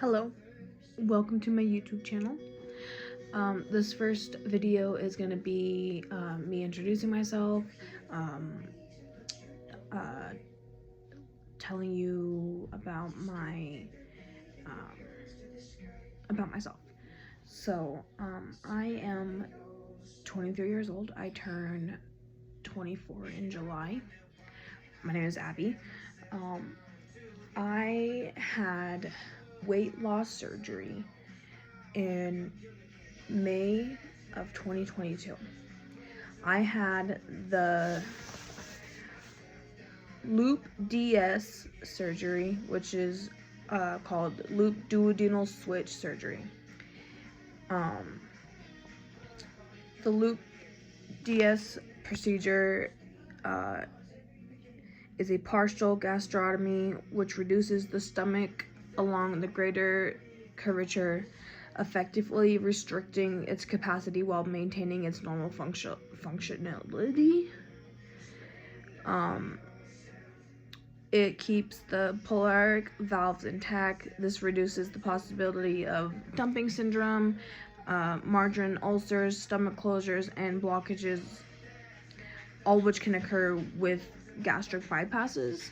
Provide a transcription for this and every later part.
Hello, welcome to my YouTube channel. This first video is going to be me introducing myself, uh, telling you about myself. So, I am 23 years old. I turn 24 in July. My name is Abby. I had weight loss surgery in May of 2022. I had the loop DS surgery, which is called loop duodenal switch surgery. The loop DS procedure is a partial gastrotomy which reduces the stomach along the greater curvature, effectively restricting its capacity while maintaining its normal functionality. It keeps the pyloric valves intact. This reduces the possibility of dumping syndrome, margarine ulcers, stomach closures, and blockages, all which can occur with gastric bypasses.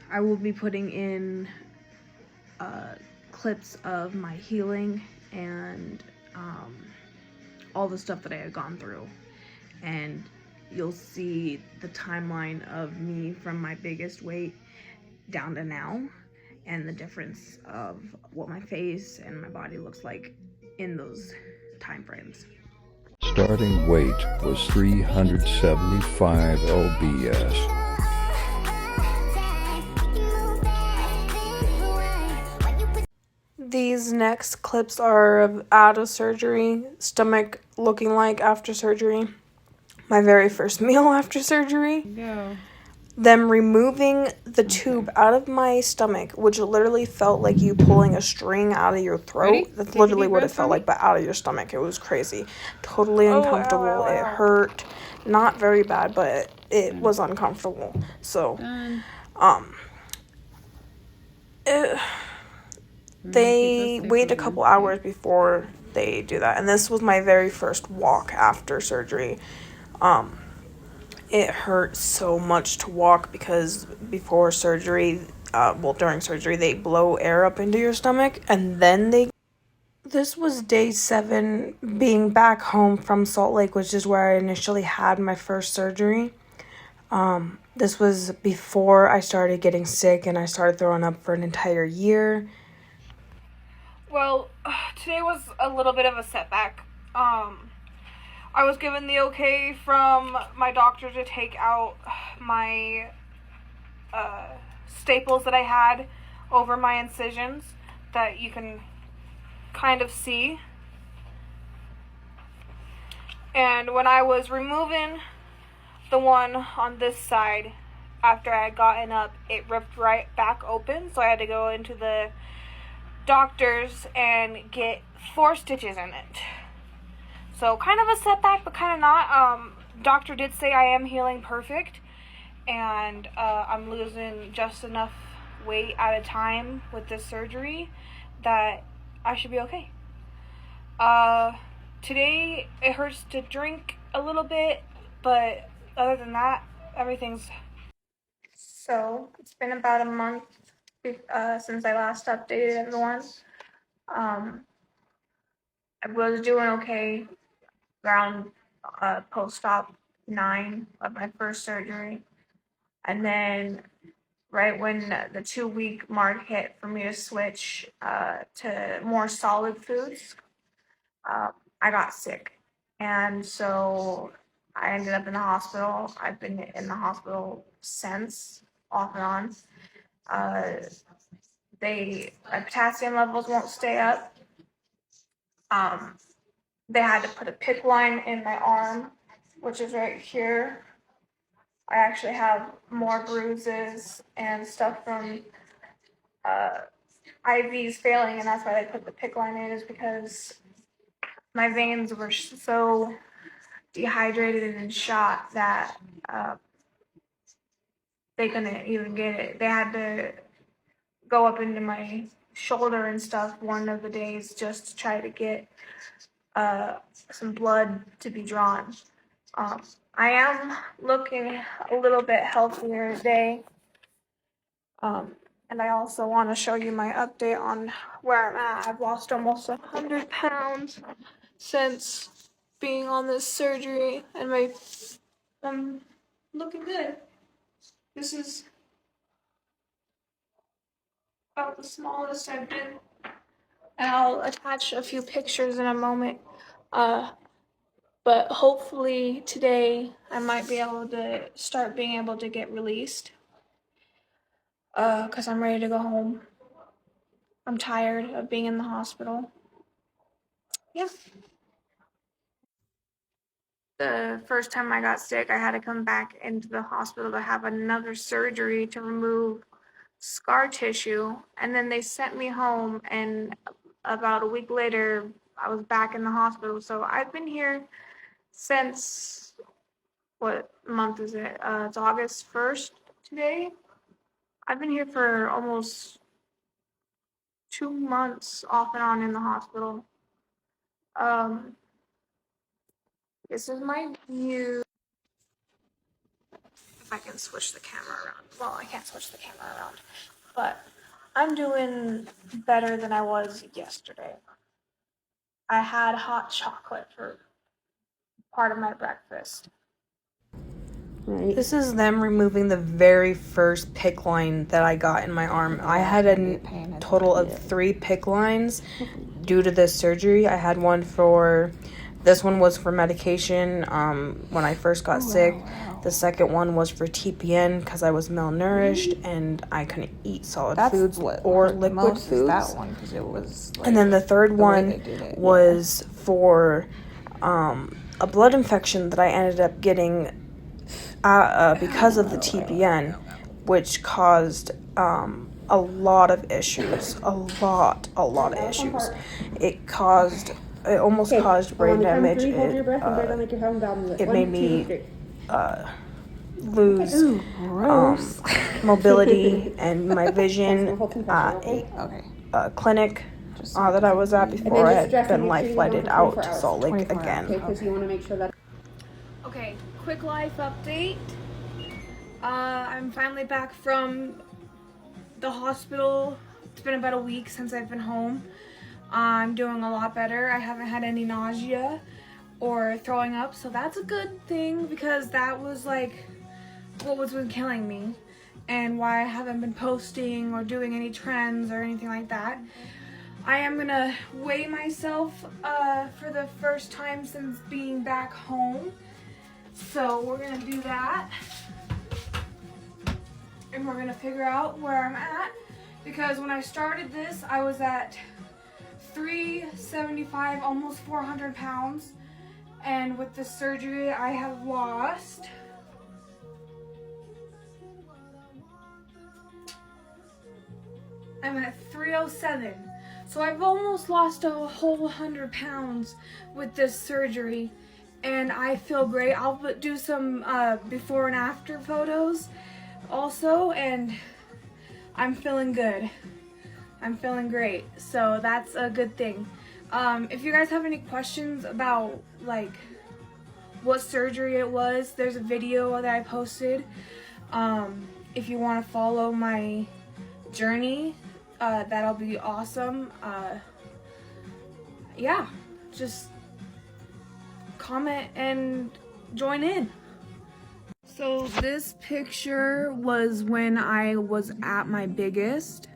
I will be putting in clips of my healing and all the stuff that I had gone through, and you'll see the timeline of me from my biggest weight down to now, and the difference of what my face and my body looks like in those time frames. Starting weight was 375 lbs. These next clips are of out of surgery, stomach looking like after surgery, my very first meal after surgery, them removing the tube out of my stomach, which literally felt like you pulling a string out of your throat. Ready? That's Take literally a deep what it breath felt for me. like, but out of your stomach. It was crazy. Totally uncomfortable. It hurt. Not very bad, but it was uncomfortable. So, they wait a couple hours before they do that, and this was my very first walk after surgery. It hurt so much to walk because before surgery, during surgery, they blow air up into your stomach, and then this was day 7 being back home from Salt Lake, which is where I initially had my first surgery. This was before I started getting sick and I started throwing up for an entire year. Well, today was a little bit of a setback. I was given the okay from my doctor to take out my staples that I had over my incisions that you can kind of see. And when I was removing the one on this side, after I had gotten up, it ripped right back open, so I had to go into the doctor's and get 4 stitches in it. So kind of a setback, but kind of not. Doctor did say I am healing perfect, and I'm losing just enough weight at a time with this surgery that I should be okay. Today it hurts to drink a little bit, but other than that, everything's... So it's been about a month since I last updated everyone. I was doing okay around post-op 9 of my first surgery, and then right when the 2-week mark hit for me to switch to more solid foods, I got sick, and so I ended up in the hospital. I've been in the hospital since, off and on. My potassium levels won't stay up. They had to put a PICC line in my arm, which is right here. I actually have more bruises and stuff from IVs failing, and that's why they put the PICC line in, is because my veins were so dehydrated and shot that they couldn't even get it. They had to go up into my shoulder and stuff one of the days just to try to get some blood to be drawn. I am looking a little bit healthier today. And I also want to show you my update on where I'm at. I've lost almost 100 pounds since being on this surgery, and I'm looking good. This is about the smallest I've been. And I'll attach a few pictures in a moment. But hopefully today I might be able to start being able to get released. Because I'm ready to go home. I'm tired of being in the hospital. Yeah. The first time I got sick, I had to come back into the hospital to have another surgery to remove scar tissue. And then they sent me home, and about a week later, I was back in the hospital. So I've been here since, what month is it? It's August 1st today. I've been here for almost 2 months off and on in the hospital. This is my view. If I can switch the camera around. Well, I can't switch the camera around, but I'm doing better than I was yesterday. I had hot chocolate for part of my breakfast. Right. This is them removing the very first PICC line that I got in my arm. I had a total of 3 PICC lines due to this surgery. I had one for, this one was for medication when I first got sick. The second one was for TPN because I was malnourished and I couldn't eat solid foods or liquid foods. That one, 'cause it was like, and then the third one was for a blood infection that I ended up getting because of the TPN, which caused a lot of issues. A lot of issues. It almost caused brain damage. It made me lose mobility and my vision. A clinic that I was at before I had been life flighted out to Salt Lake again. Because you want to make sure that. Okay, quick life update. I'm finally back from the hospital. It's been about a week since I've been home. I'm doing a lot better. I haven't had any nausea or throwing up, so that's a good thing because that was like what was been killing me and why I haven't been posting or doing any trends or anything like that. I am gonna weigh myself for the first time since being back home. So we're gonna do that. And we're gonna figure out where I'm at. Because when I started this, I was at 375, almost 400 pounds. And with the surgery, I have lost I'm at 307. So I've almost lost a whole 100 pounds with this surgery. And I feel great. I'll do some before and after photos also, and I'm feeling good. I'm feeling great, so that's a good thing. If you guys have any questions about like what surgery it was, there's a video that I posted. If you want to follow my journey, that'll be awesome. Yeah, just comment and join in. So this picture was when I was at my biggest.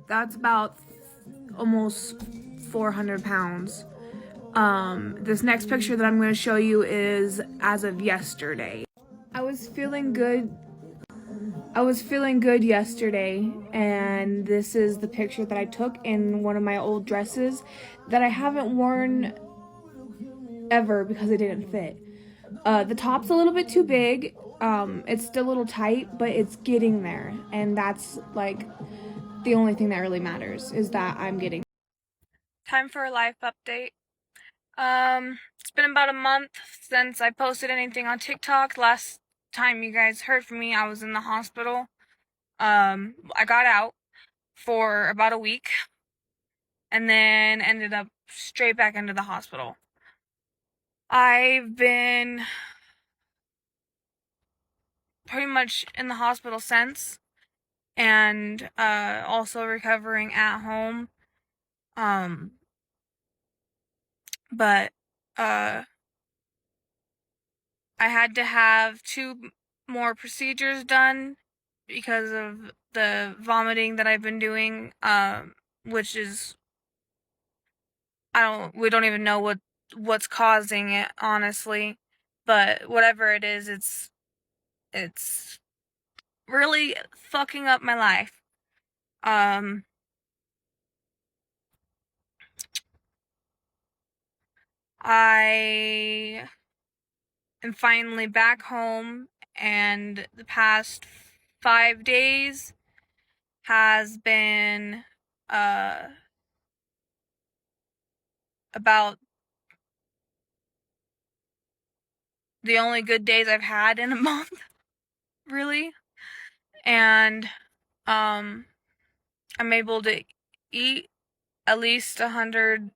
That's about almost 400 pounds. This next picture that I'm going to show you is as of yesterday. I was feeling good yesterday, and this is the picture that I took in one of my old dresses that I haven't worn ever because it didn't fit. The top's a little bit too big. It's still a little tight, but it's getting there, and that's like the only thing that really matters is that I'm getting. Time for a life update. It's been about a month since I posted anything on TikTok. Last time you guys heard from me, I was in the hospital. I got out for about a week and then ended up straight back into the hospital. I've been pretty much in the hospital since, and also recovering at home. But I had to have 2 more procedures done because of the vomiting that I've been doing, which is we don't even know what's causing it, honestly. But whatever it is, it's really fucking up my life. I am finally back home, and the past 5 days has been about the only good days I've had in a month, really. And I'm able to eat at least 100,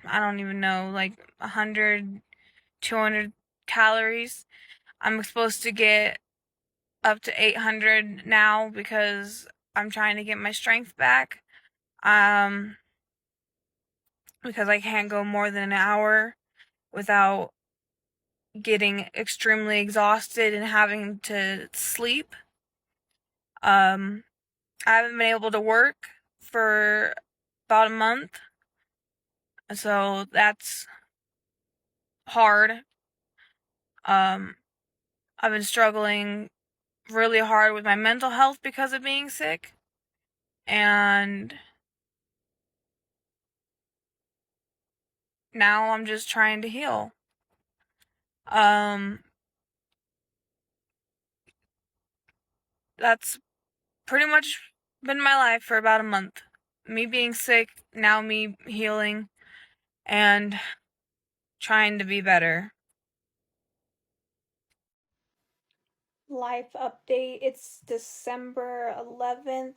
I don't even know, like 100, 200 calories. I'm supposed to get up to 800 now because I'm trying to get my strength back. Because I can't go more than an hour without getting extremely exhausted and having to sleep. I haven't been able to work for about a month, so that's hard. I've been struggling really hard with my mental health because of being sick, and now I'm just trying to heal. That's pretty much been my life for about a month. Me being sick, now me healing, and trying to be better. Life update. It's December 11th.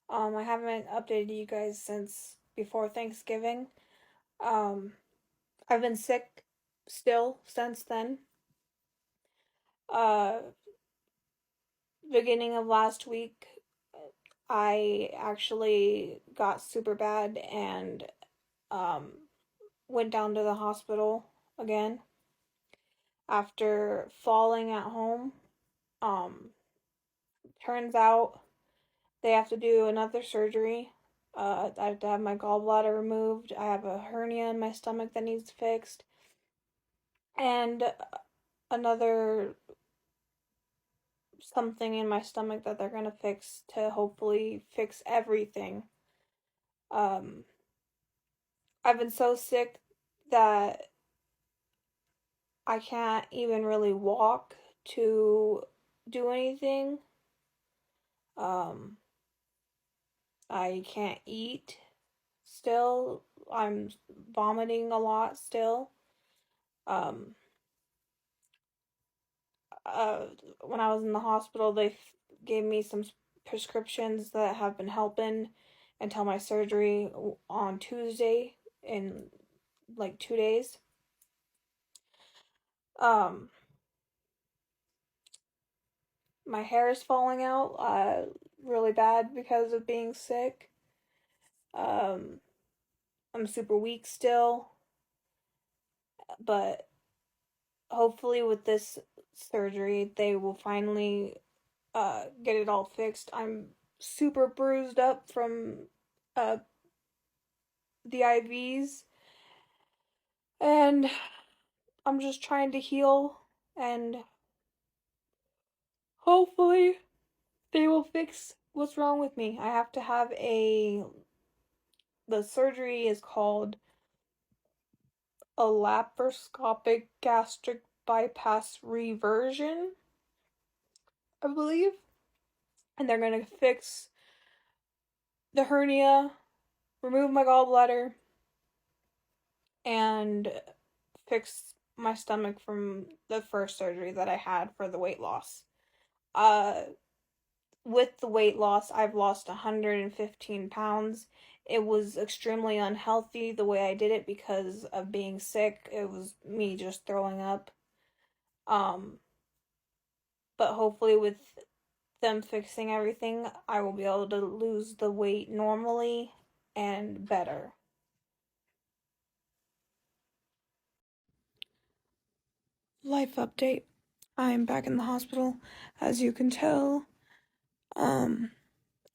I haven't updated you guys since before Thanksgiving. I've been sick still since then. Uh, Beginning of last week, I actually got super bad and went down to the hospital again after falling at home. Turns out they have to do another surgery. I have to have my gallbladder removed. I have a hernia in my stomach that needs fixed. And another something in my stomach that they're gonna fix to hopefully fix everything. Um, I've been so sick that I can't even really walk to do anything. Um, I can't eat still. I'm vomiting a lot still. Um, uh, when I was in the hospital, they gave me some prescriptions that have been helping until my surgery on Tuesday in like 2 days. Um, my hair is falling out really bad because of being sick. Um, I'm super weak still, but hopefully with this surgery, they will finally get it all fixed. I'm super bruised up from uh, the IVs, and I'm just trying to heal, and hopefully they will fix what's wrong with me. I have to have the surgery is called a laparoscopic gastric bypass reversion, I believe. And they're going to fix the hernia, remove my gallbladder, and fix my stomach from the first surgery that I had for the weight loss. With the weight loss, I've lost 115 pounds. It was extremely unhealthy the way I did it because of being sick. It was me just throwing up. But hopefully with them fixing everything, I will be able to lose the weight normally and better. Life update. I am back in the hospital, as you can tell. The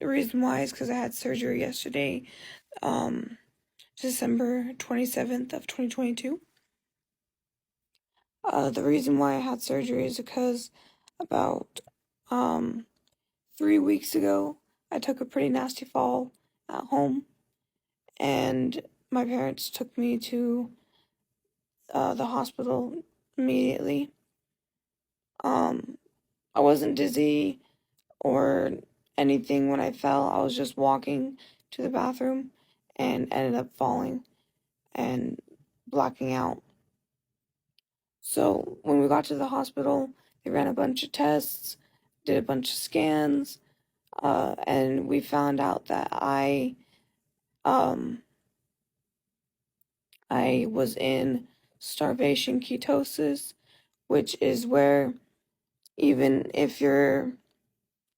reason why is because I had surgery yesterday, December 27th of 2022. The reason why I had surgery is because about 3 weeks ago, I took a pretty nasty fall at home, and my parents took me to the hospital immediately. I wasn't dizzy or anything when I fell. I was just walking to the bathroom and ended up falling and blacking out. So when we got to the hospital, they ran a bunch of tests, did a bunch of scans, and we found out that I was in starvation ketosis, which is where even if you're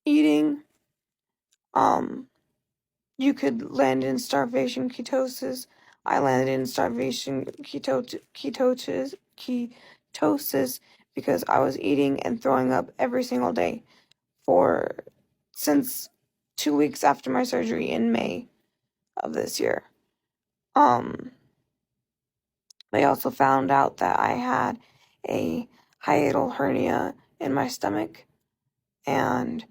eating, you could land in starvation ketosis. I landed in starvation ketosis because I was eating and throwing up every single day since 2 weeks after my surgery in May of this year. They also found out that I had a hiatal hernia in my stomach, and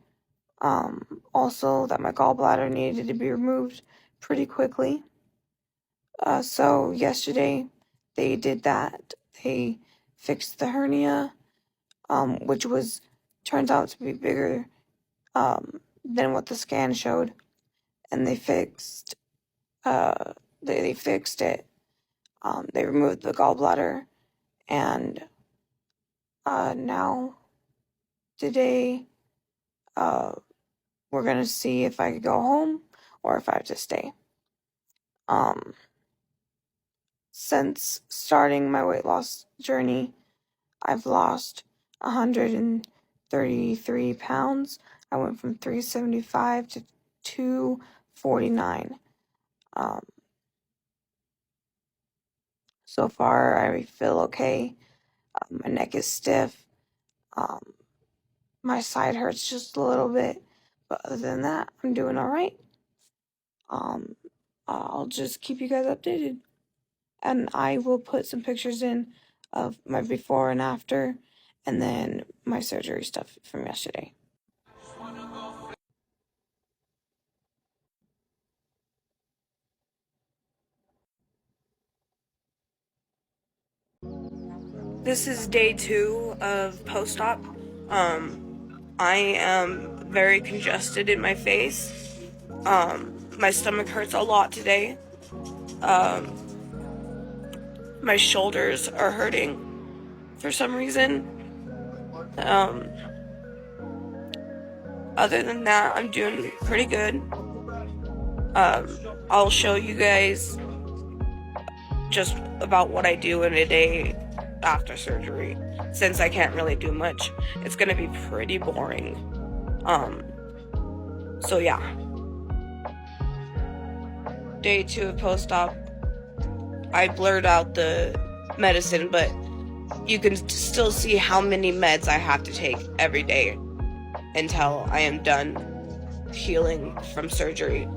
also that my gallbladder needed to be removed pretty quickly. So yesterday they did that. They fixed the hernia, which turns out to be bigger than what the scan showed, and they fixed it. They removed the gallbladder, and now today we're gonna see if I could go home or if I have to stay. Since starting my weight loss journey, I've lost 133 pounds. I went from 375 to 249. So far, I feel okay. My neck is stiff. My side hurts just a little bit, but other than that, I'm doing all right. I'll just keep you guys updated, and I will put some pictures in of my before and after, and then my surgery stuff from yesterday. This is day 2 of post-op. I am very congested in my face. My stomach hurts a lot today. My shoulders are hurting for some reason. Other than that, I'm doing pretty good. I'll show you guys just about what I do in a day after surgery, since I can't really do much. It's gonna be pretty boring. So yeah. Day 2 of post-op, I blurred out the medicine, but you can still see how many meds I have to take every day until I am done healing from surgery.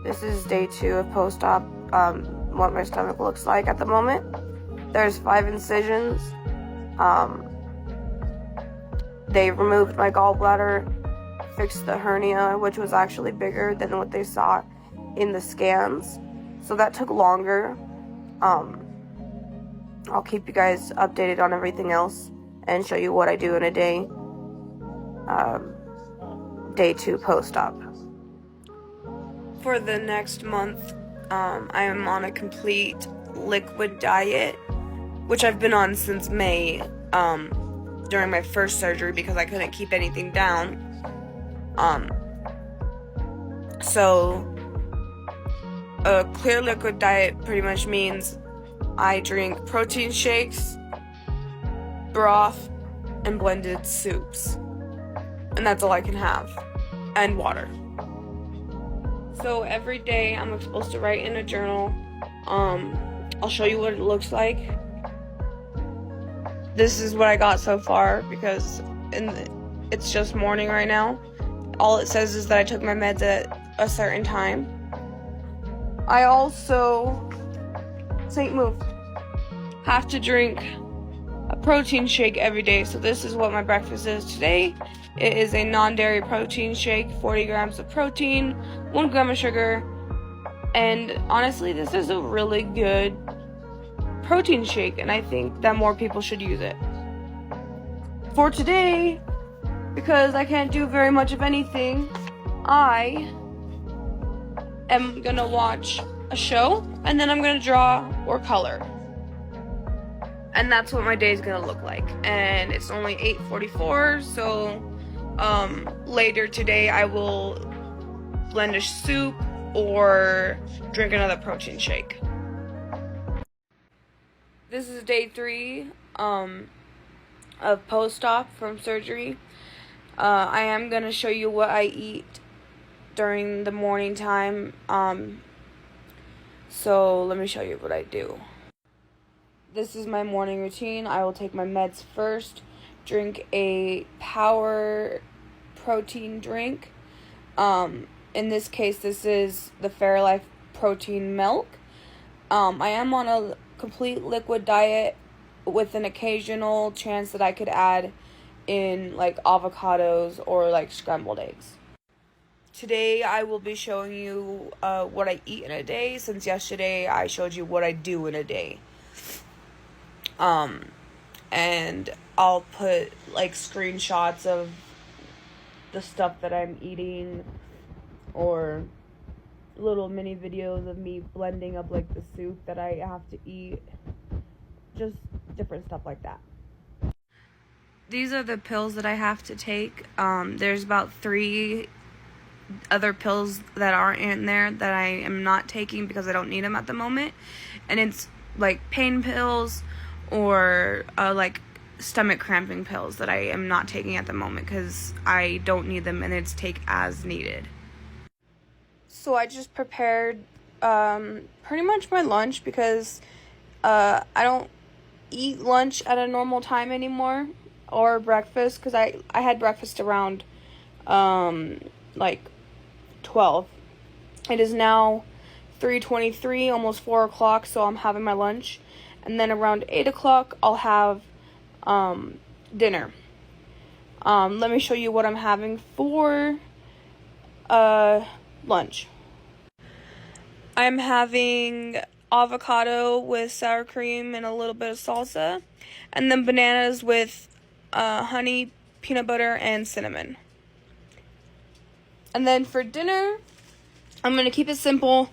This is day 2 of post-op, what my stomach looks like at the moment. There's 5 incisions. They removed my gallbladder, fixed the hernia, which was actually bigger than what they saw in the scans. So that took longer. I'll keep you guys updated on everything else and show you what I do in a day. Day 2 post-op. For the next month, I am on a complete liquid diet. which I've been on since May, during my first surgery because I couldn't keep anything down. So a clear liquid diet pretty much means I drink protein shakes, broth, and blended soups. And that's all I can have. And water. So every day I'm supposed to write in a journal. I'll show you what it looks like. This is what I got so far because it's just morning right now. All it says is that I took my meds at a certain time. I also, Saint Move, have to drink a protein shake every day. So this is what my breakfast is today. It is a non-dairy protein shake, 40 grams of protein, 1 gram of sugar, and honestly, this is a really good protein shake, and I think that more people should use it. For today, because I can't do very much of anything, I am gonna watch a show, and then I'm gonna draw or color. And that's what my day is gonna look like. And it's only 8:44, so later today I will blend a soup or drink another protein shake. This is day 3 of post-op from surgery. I am gonna show you what I eat during the morning time. So let me show you what I do. This is my morning routine. I will take my meds first, drink a power protein drink. In this case, this is the Fairlife protein milk. I am on a complete liquid diet with an occasional chance that I could add in like avocados or like scrambled eggs. Today I will be showing you what I eat in a day, since yesterday I showed you what I do in a day. And I'll put like screenshots of the stuff that I'm eating, or little mini videos of me blending up like the soup that I have to eat, just different stuff like that. These are the pills that I have to take. There's about 3 other pills that aren't in there that I am not taking because I don't need them at the moment, and it's like pain pills or like stomach cramping pills that I am not taking at the moment because I don't need them, and it's take as needed. So I just prepared pretty much my lunch because I don't eat lunch at a normal time anymore, or breakfast, because I had breakfast around like 12. It is now 3:23, almost 4 o'clock, so I'm having my lunch, and then around 8 o'clock I'll have dinner. Let me show you what I'm having for lunch. I'm having avocado with sour cream and a little bit of salsa, and then bananas with honey, peanut butter, and cinnamon. And then for dinner, I'm going to keep it simple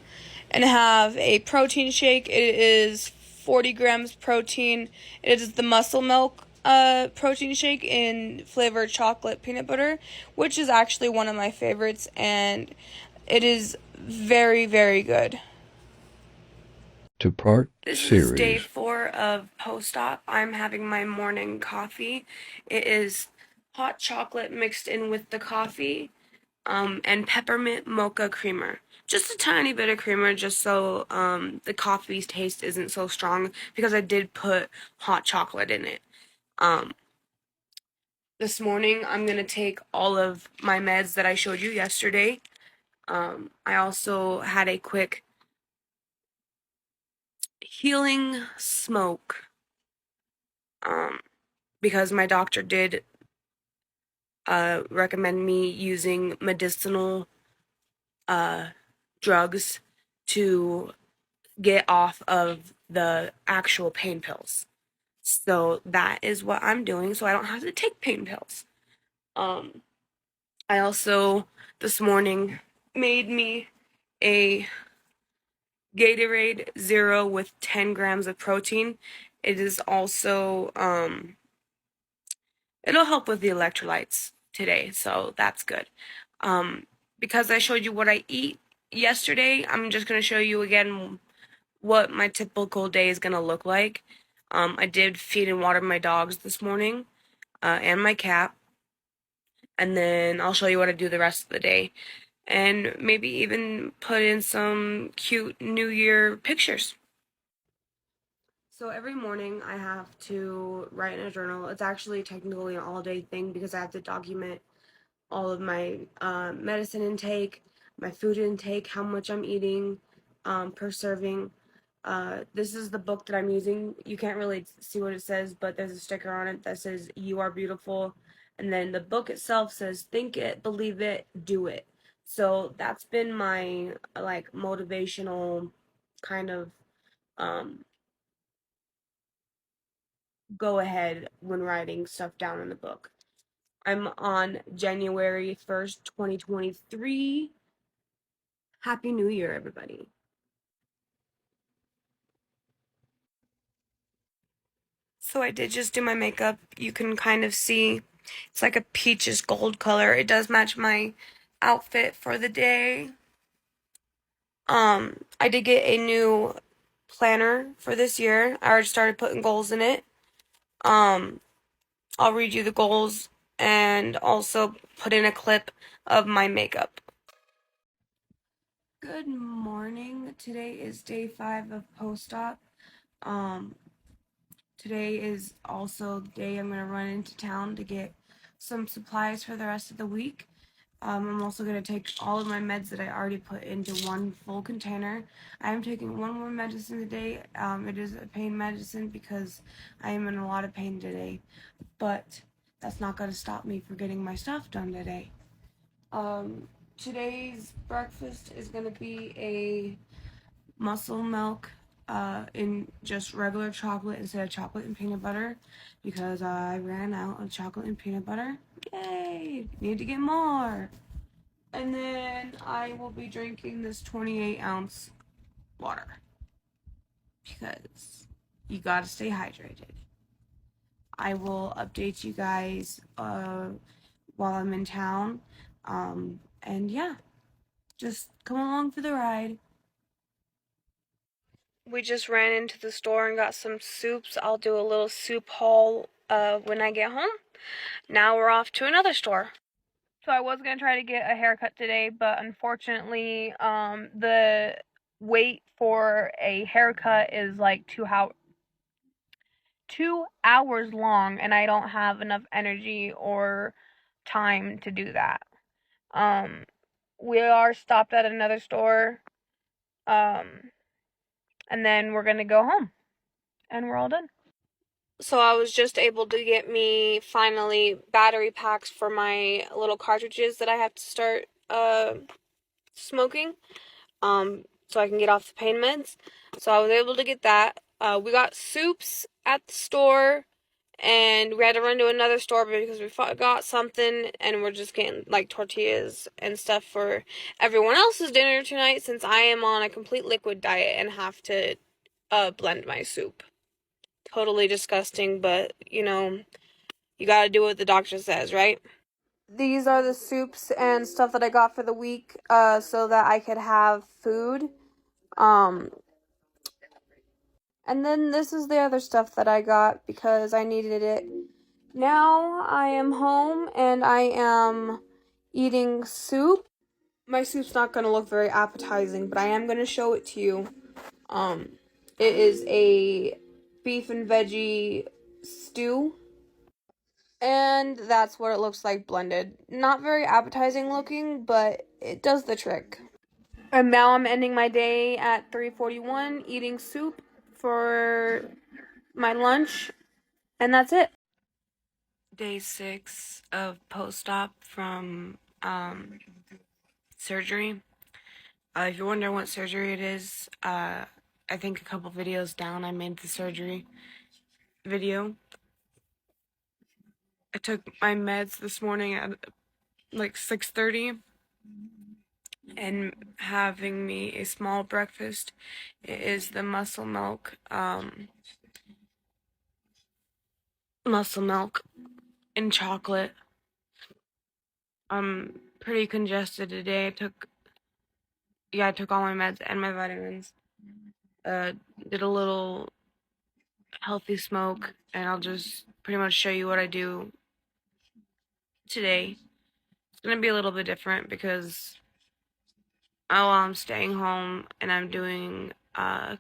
and have a protein shake. It is 40 grams protein. It is the Muscle Milk protein shake in flavored chocolate peanut butter, which is actually one of my favorites, and it is very, very good. Two-part This series. is day 4 of post-op. I'm having my morning coffee. It is hot chocolate mixed in with the coffee, and peppermint mocha creamer. Just a tiny bit of creamer, just so the coffee's taste isn't so strong, because I did put hot chocolate in it. This morning, I'm going to take all of my meds that I showed you yesterday. I also had a quick healing smoke, because my doctor did recommend me using medicinal drugs to get off of the actual pain pills. So that is what I'm doing, so I don't have to take pain pills. I also, this morning, made me a Gatorade Zero with 10 grams of protein. It is also, it'll help with the electrolytes today, so that's good. Because I showed you what I eat yesterday, I'm just going to show you again what my typical day is going to look like. I did feed and water my dogs this morning, and my cat. And then I'll show you what I do the rest of the day. And maybe even put in some cute New Year pictures. So every morning I have to write in a journal. It's actually technically an all-day thing because I have to document all of my medicine intake, my food intake, how much I'm eating per serving. This is the book that I'm using. You can't really see what it says, but there's a sticker on it that says "You are beautiful," and then the book itself says "Think it, believe it, do it." So that's been my like motivational kind of go ahead when writing stuff down in the book. I'm on January 1st, 2023. Happy New Year, everybody. So I did just do my makeup. You can kind of see it's like a peaches gold color. It does match my outfit for the day. I did get a new planner for this year. I already started putting goals in it. I'll read you the goals and also put in a clip of my makeup. Good morning. Today is day 5 of post-op. Today is also the day I'm going to run into town to get some supplies for the rest of the week. I'm also going to take all of my meds that I already put into one full container. I am taking one more medicine today. It is a pain medicine because I am in a lot of pain today. But that's not going to stop me from getting my stuff done today. Today's breakfast is going to be a muscle milk in just regular chocolate instead of chocolate and peanut butter because I ran out of chocolate and peanut butter. Yay! Need to get more. And then I will be drinking this 28-ounce water because you gotta stay hydrated. I will update you guys while I'm in town. And yeah, just come along for the ride. We just ran into the store and got some soups. I'll do a little soup haul when I get home. Now we're off to another store. So I was going to try to get a haircut today, but unfortunately, the wait for a haircut is like 2 hours long, and I don't have enough energy or time to do that. We are stopped at another store, and then we're going to go home, and we're all done. So I was just able to get me finally battery packs for my little cartridges that I have to start smoking so I can get off the pain meds. So I was able to get that. We got soups at the store and we had to run to another store because we got something and we're just getting like tortillas and stuff for everyone else's dinner tonight since I am on a complete liquid diet and have to blend my soup. Totally disgusting, but you know, you gotta do what the doctor says, right? These are the soups and stuff that I got for the week, so that I could have food. And then this is the other stuff that I got because I needed it. Now I am home and I am eating soup. My soup's not gonna look very appetizing, but I am gonna show it to you. It is a beef and veggie stew. And that's what it looks like blended. Not very appetizing looking, but it does the trick. And now I'm ending my day at 3:41 eating soup for my lunch, and that's it. Day 6 of post-op from surgery. If you're wondering what surgery it is, I think a couple videos down I made the surgery video. I took my meds this morning at like 6:30 and having me a small breakfast. It is the muscle milk muscle milk and chocolate. I'm pretty congested today. I took all my meds and my vitamins. Did a little healthy smoke, and I'll just pretty much show you what I do today. It's gonna be a little bit different because I'm staying home and I'm doing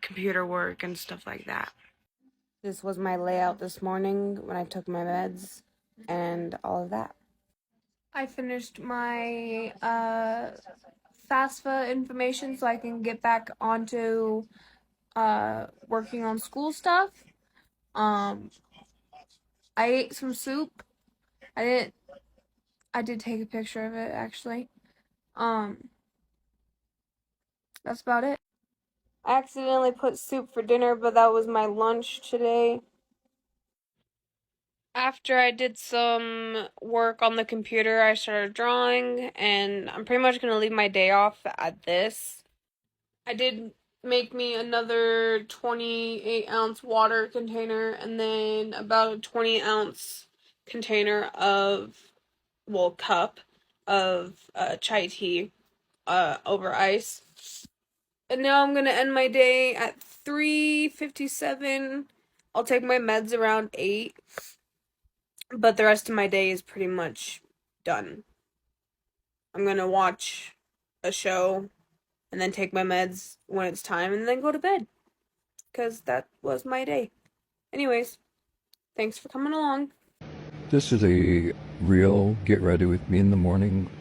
computer work and stuff like that. This was my layout this morning when I took my meds and all of that. I finished my FAFSA information so I can get back onto working on school stuff. I ate some soup. I did take a picture of it actually. That's about it. I accidentally put soup for dinner, but that was my lunch today. After I did some work on the computer, I started drawing, and I'm pretty much going to leave my day off at this. I did make me another 28-ounce water container, and then about a 20-ounce container of, cup of chai tea over ice. And now I'm going to end my day at 3:57. I'll take my meds around 8. But the rest of my day is pretty much done. I'm gonna watch a show and then take my meds when it's time and then go to bed. Because that was my day. Anyways, thanks for coming along. This is a real get ready with me in the morning.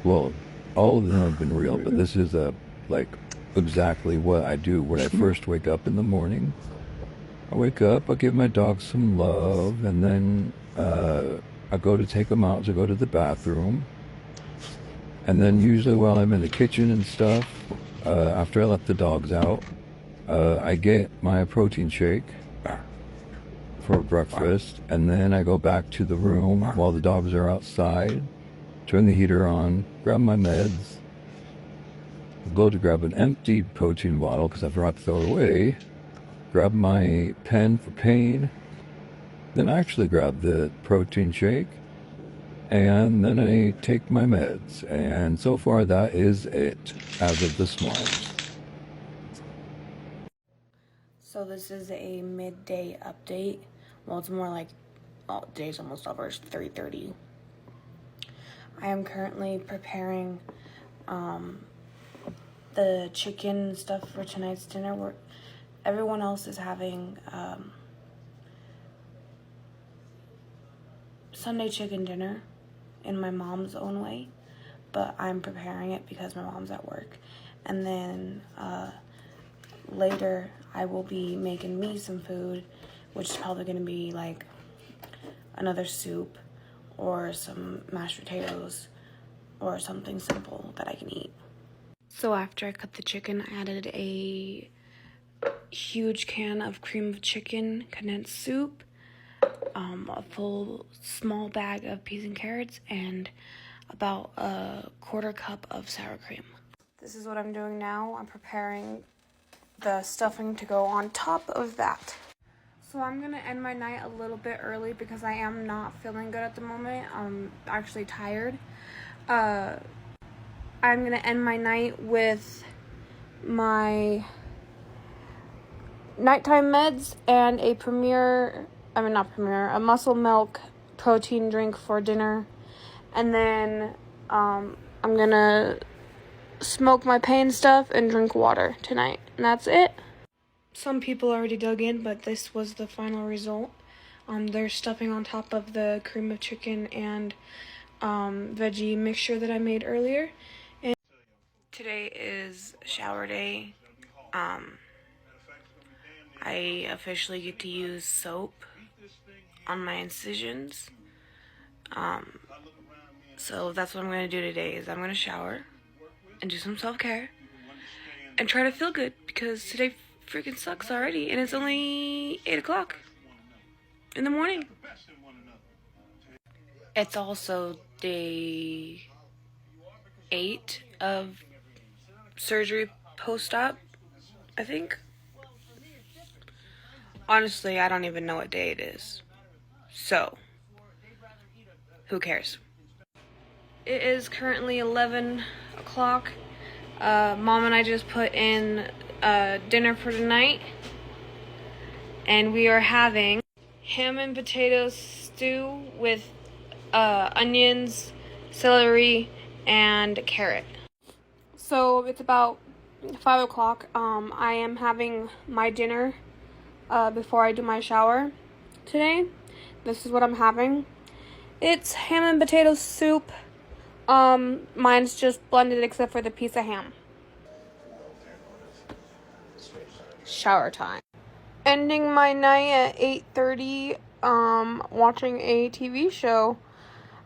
Well, all of them have been real, but this is like exactly what I do when I first wake up in the morning. I wake up, I give my dog some love, and then I go to take them out to go to the bathroom. And then usually while I'm in the kitchen and stuff, after I let the dogs out, I get my protein shake for breakfast, and then I go back to the room while the dogs are outside, turn the heater on, grab my meds, go to grab an empty protein bottle because I forgot to throw it away, grab my pen for pain, then I actually grab the protein shake, and then I take my meds. And so far that is it as of this morning. So this is a midday update. Well, it's more like, the day's almost over. It's 3:30. I am currently preparing the chicken stuff for tonight's dinner. Everyone else is having Sunday chicken dinner in my mom's own way, but I'm preparing it because my mom's at work. And then later I will be making me some food, which is probably going to be like another soup or some mashed potatoes or something simple that I can eat. So after I cut the chicken, I added a huge can of cream of chicken condensed soup, a full small bag of peas and carrots, and about a quarter cup of sour cream. This is what I'm doing now. I'm preparing the stuffing to go on top of that. So I'm gonna end my night a little bit early because I am not feeling good at the moment. I'm actually tired. I'm gonna end my night with my nighttime meds and a muscle milk protein drink for dinner. And then I'm gonna smoke my pain stuff and drink water tonight. And that's it. Some people already dug in, but this was the final result. There's stuffing on top of the cream of chicken and veggie mixture that I made earlier. And today is shower day. I officially get to use soap on my incisions. So that's what I'm going to do today is I'm going to shower and do some self-care and try to feel good because today freaking sucks already and it's only 8 o'clock in the morning. It's also day 8 of surgery post-op, I think. Honestly, I don't even know what day it is. So, who cares? It is currently 11 o'clock. Mom and I just put in dinner for tonight. And we are having ham and potato stew with onions, celery, and carrot. So it's about 5 o'clock. I am having my dinner before I do my shower today. This is what I'm having. It's ham and potato soup. Mine's just blended except for the piece of ham. Shower time. Ending my night at 8:30, watching a TV show.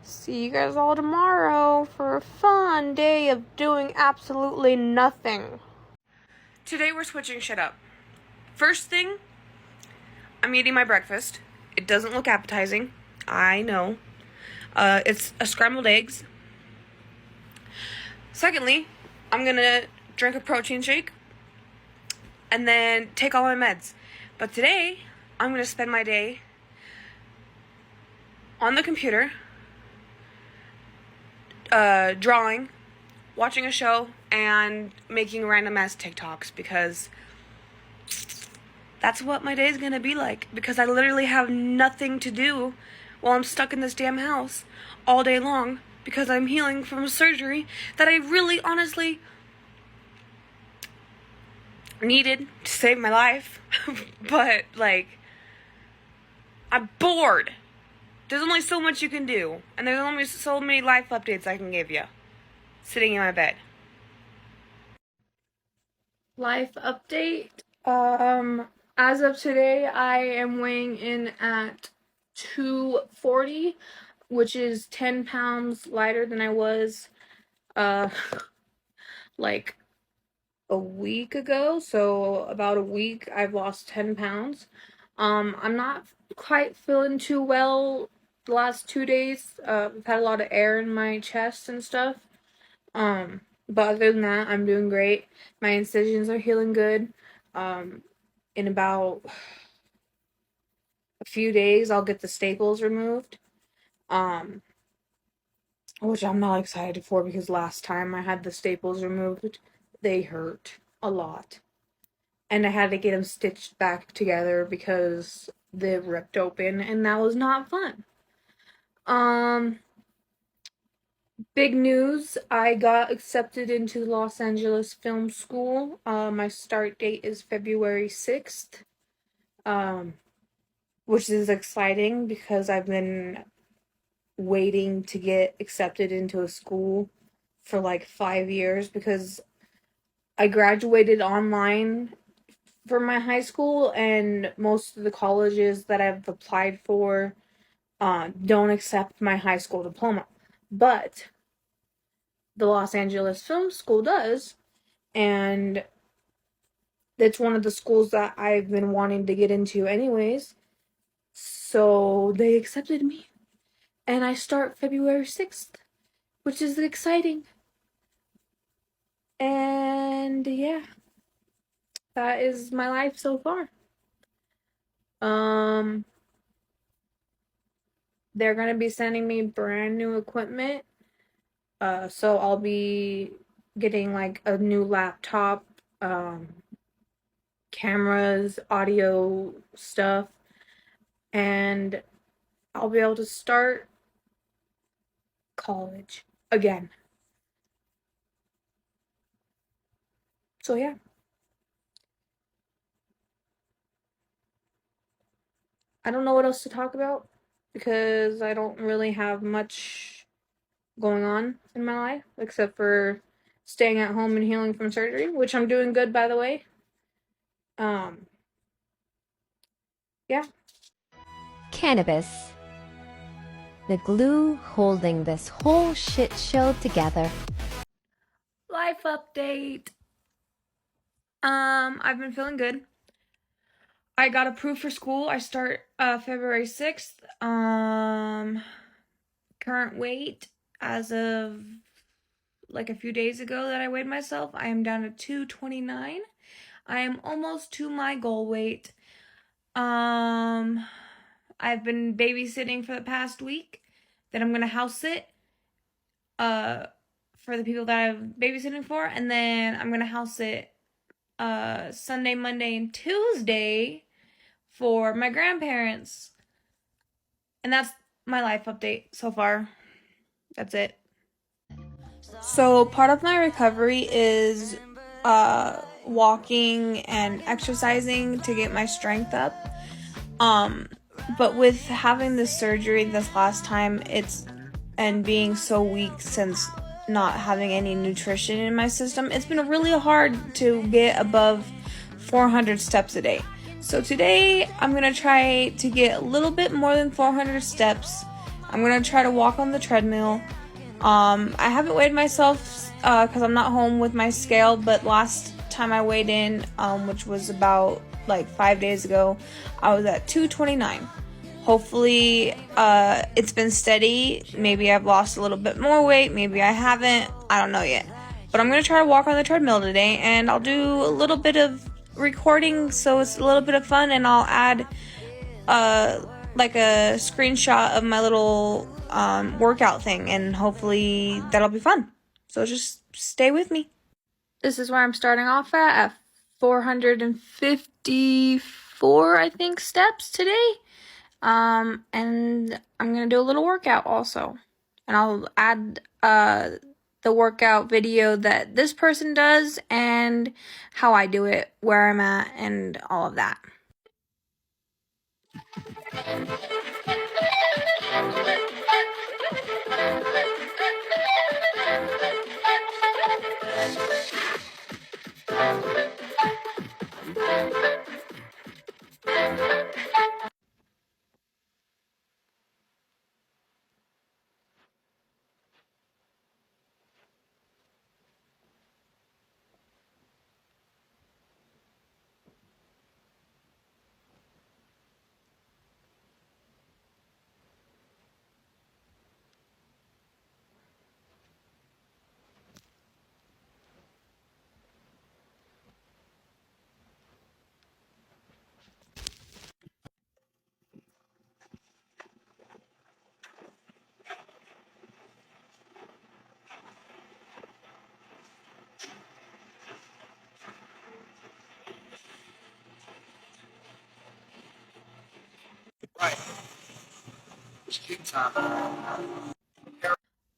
See you guys all tomorrow for a fun day of doing absolutely nothing. Today we're switching shit up. First thing, I'm eating my breakfast. It doesn't look appetizing. I know. It's a scrambled eggs. Secondly, I'm gonna drink a protein shake and then take all my meds. But today, I'm gonna spend my day on the computer, drawing, watching a show, and making random ass TikToks because that's what my day is gonna be like. Because I literally have nothing to do while I'm stuck in this damn house all day long because I'm healing from surgery that I really honestly needed to save my life. But, like, I'm bored. There's only so much you can do. And there's only so many life updates I can give you. Sitting in my bed. Life update. As of today, I am weighing in at 240, which is 10 pounds lighter than I was, like a week ago. So about a week, I've lost 10 pounds. I'm not quite feeling too well the last 2 days. I've had a lot of air in my chest and stuff. But other than that, I'm doing great. My incisions are healing good. In about a few days, I'll get the staples removed. Which I'm not excited for because last time I had the staples removed, they hurt a lot. And I had to get them stitched back together because they ripped open, and that was not fun. Big news, I got accepted into the Los Angeles Film School. My start date is February 6th, which is exciting because I've been waiting to get accepted into a school for like 5 years because I graduated online for my high school, and most of the colleges that I've applied for don't accept my high school diploma. But the Los Angeles Film School does, and it's one of the schools that I've been wanting to get into anyways. So they accepted me, and I start February 6th, which is exciting. And yeah, that is my life so far. They're gonna be sending me brand new equipment. So I'll be getting like a new laptop, cameras, audio stuff, and I'll be able to start college again. So yeah. I don't know what else to talk about because I don't really have much going on in my life except for staying at home and healing from surgery, which I'm doing good, by the way. Yeah. Cannabis. The glue holding this whole shit show together. Life update. I've been feeling good. I got approved for school. I start February 6th. Current weight as of like a few days ago that I weighed myself, I am down to 229. I am almost to my goal weight. I've been babysitting for the past week. Then I'm gonna house sit for the people that I'm babysitting for, and then I'm gonna house sit Sunday, Monday, and Tuesday for my grandparents. And that's my life update so far. That's it. So part of my recovery is walking and exercising to get my strength up. But with having this surgery this last time, and being so weak since not having any nutrition in my system, it's been really hard to get above 400 steps a day. So today I'm gonna try to get a little bit more than 400 steps. I'm gonna try to walk on the treadmill. I haven't weighed myself because I'm not home with my scale, but last time I weighed in, which was about like 5 days ago, I was at 229. Hopefully it's been steady. Maybe I've lost a little bit more weight, maybe I haven't, I don't know yet. But I'm gonna try to walk on the treadmill today, and I'll do a little bit of recording so it's a little bit of fun, and I'll add like a screenshot of my little workout thing, and hopefully that'll be fun. So just stay with me. This is where I'm starting off at 454, I think, steps today. And I'm gonna do a little workout also. And I'll add the workout video that this person does and how I do it, where I'm at, and all of that.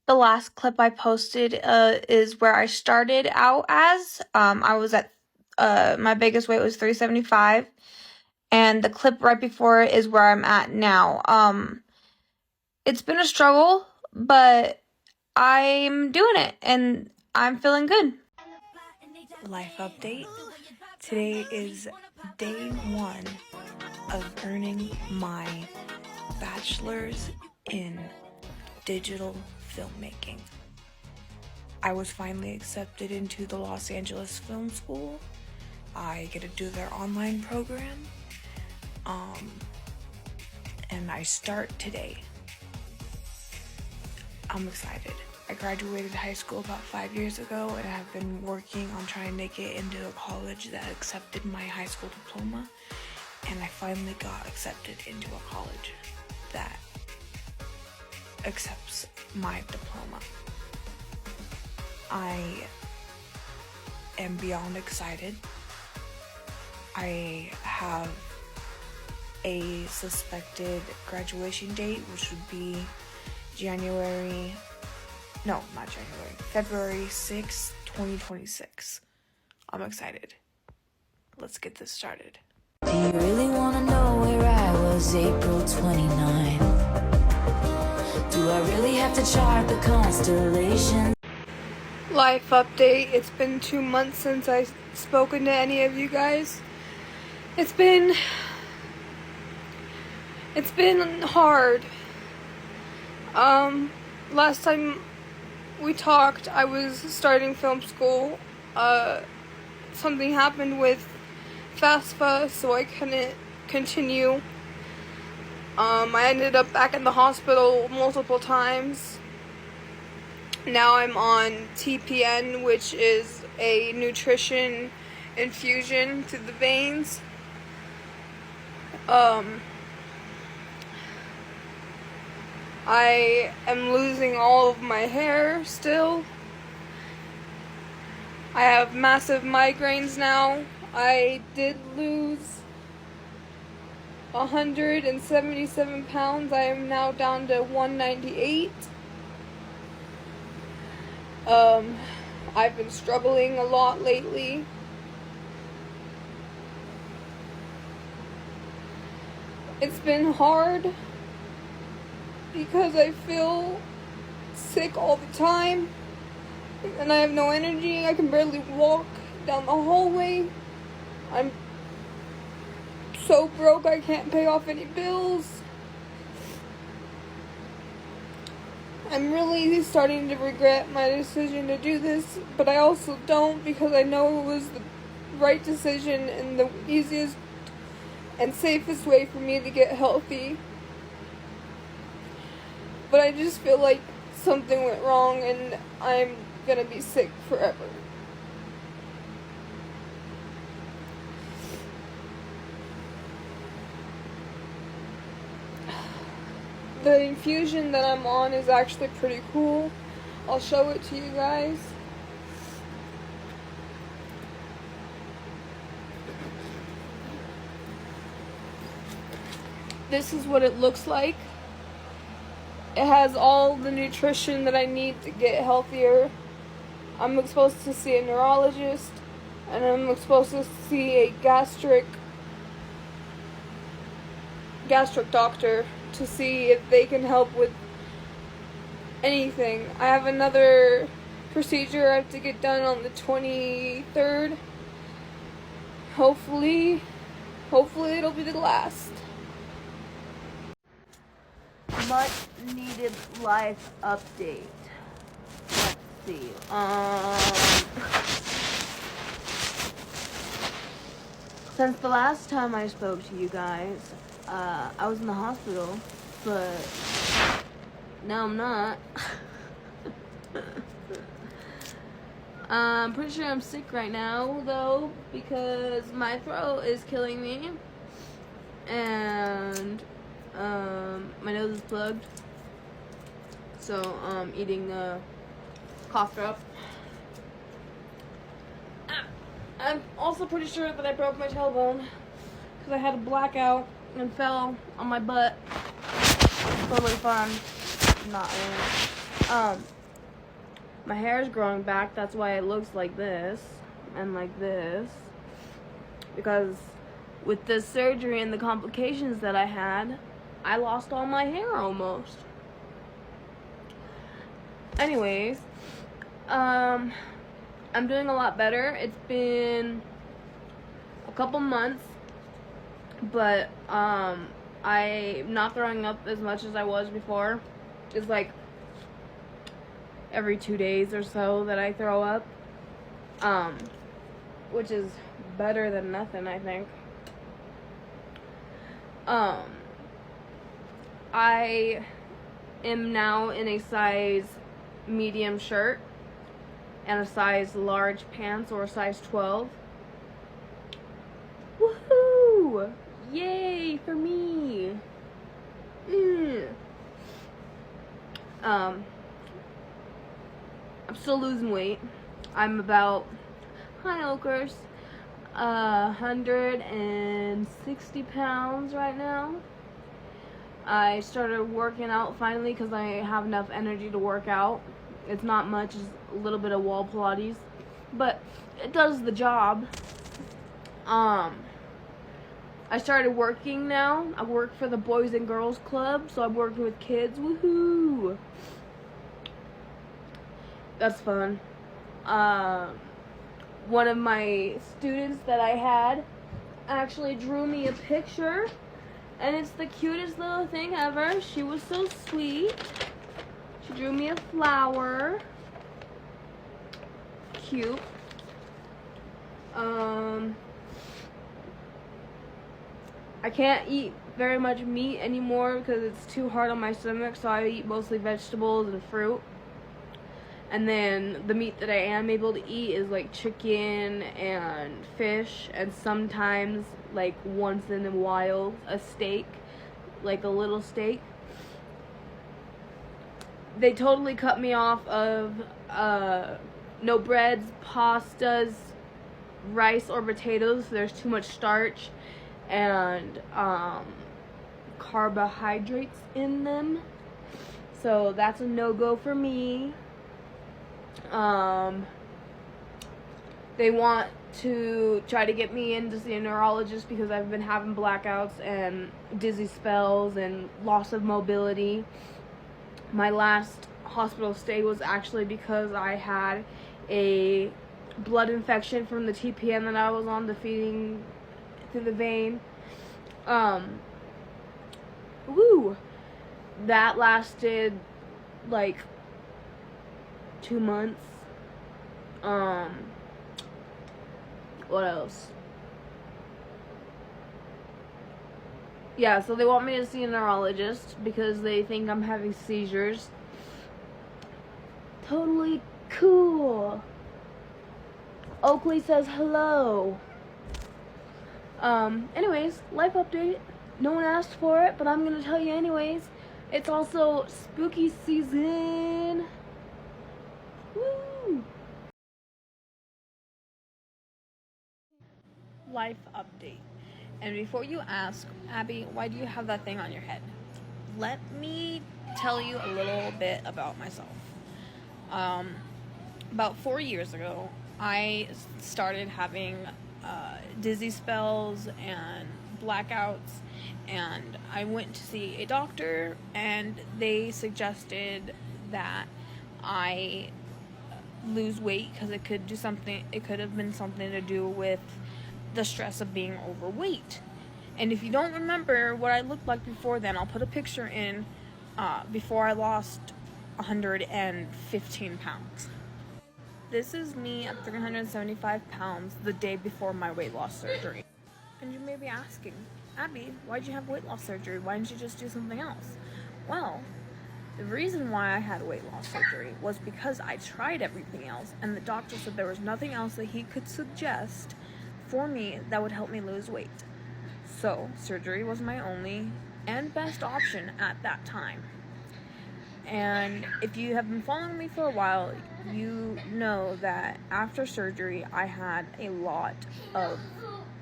The last clip I posted is where I started out as. I was at my biggest weight was 375, and the clip right before it is where I'm at now. It's been a struggle, but I'm doing it, and I'm feeling good. Life update. Today is day 1 of earning my bachelor's in digital filmmaking. I was finally accepted into the Los Angeles Film School. I get to do their online program. And I start today. I'm excited. I graduated high school about 5 years ago, and I've been working on trying to get into a college that accepted my high school diploma, and I finally got accepted into a college that accepts my diploma. I am beyond excited. I have a suspected graduation date, which would be February 6th, 2026. I'm excited. Let's get this started. Do you really want to know where I was April 29? Do I really have to chart the constellations? Life update. It's been 2 months since I've spoken to any of you guys. It's been hard. Last time we talked, I was starting film school. Something happened with FAFSA, so I couldn't continue. I ended up back in the hospital multiple times. Now I'm on TPN, which is a nutrition infusion to the veins. I am losing all of my hair still. I have massive migraines now. I did lose 177 pounds. I am now down to 198. I've been struggling a lot lately. It's been hard because I feel sick all the time and I have no energy. I can barely walk down the hallway. I'm so broke I can't pay off any bills. I'm really starting to regret my decision to do this, but I also don't, because I know it was the right decision and the easiest and safest way for me to get healthy. But I just feel like something went wrong and I'm gonna be sick forever. The infusion that I'm on is actually pretty cool. I'll show it to you guys. This is what it looks like. It has all the nutrition that I need to get healthier. I'm supposed to see a neurologist, and I'm supposed to see a gastric doctor to see if they can help with anything. I have another procedure I have to get done on the 23rd. Hopefully it'll be the last. Much needed life update. Let's see. Since the last time I spoke to you guys, I was in the hospital, but now I'm not. I'm pretty sure I'm sick right now, though, because my throat is killing me, and my nose is plugged, so I'm eating a cough drop. I'm also pretty sure that I broke my tailbone because I had a blackout and fell on my butt. Totally fun. Not really. My hair is growing back. That's why it looks like this and like this, because with the surgery and the complications that I had, I lost all my hair almost. Anyways, I'm doing a lot better. It's been a couple months, but I'm not throwing up as much as I was before. It's like every 2 days or so that I throw up, which is better than nothing, I think. I am now in a size medium shirt and a size large pants, or a size 12. Woohoo! Yay for me! I'm still losing weight. I'm about, hi Okers, 160 pounds right now. I started working out finally because I have enough energy to work out. It's not much, it's a little bit of wall Pilates, but it does the job. I started working now. I work for the Boys and Girls Club, so I'm working with kids. Woohoo! That's fun. One of my students that I had actually drew me a picture, and it's the cutest little thing ever. She was so sweet. She drew me a flower. Cute. I can't eat very much meat anymore because it's too hard on my stomach, so I eat mostly vegetables and fruit. And then the meat that I am able to eat is like chicken and fish, and sometimes, like once in a while, a steak, like a little steak. They totally cut me off of no breads, pastas, rice or potatoes. There's too much starch and carbohydrates in them, so that's a no-go for me. They want to try to get me in to see a neurologist because I've been having blackouts and dizzy spells and loss of mobility. My last hospital stay was actually because I had a blood infection from the TPN that I was on, the feeding through the vein. That lasted like 2 months. What else? Yeah, so they want me to see a neurologist because they think I'm having seizures. Totally cool. Oakley says hello. Anyways, life update. No one asked for it, but I'm gonna tell you anyways. It's also spooky season. Woo! Life update. And before you ask, Abby, why do you have that thing on your head? Let me tell you a little bit about myself. About 4 years ago, I started having dizzy spells and blackouts, and I went to see a doctor, and they suggested that I lose weight because it could have been something to do with the stress of being overweight. And if you don't remember what I looked like before then, I'll put a picture in before I lost 115 pounds. This is me at 375 pounds the day before my weight loss surgery. And you may be asking, Abby, why'd you have weight loss surgery? Why didn't you just do something else? Well, the reason why I had weight loss surgery was because I tried everything else, and the doctor said there was nothing else that he could suggest for me that would help me lose weight. So, surgery was my only and best option at that time. And if you have been following me for a while, you know that after surgery, I had a lot of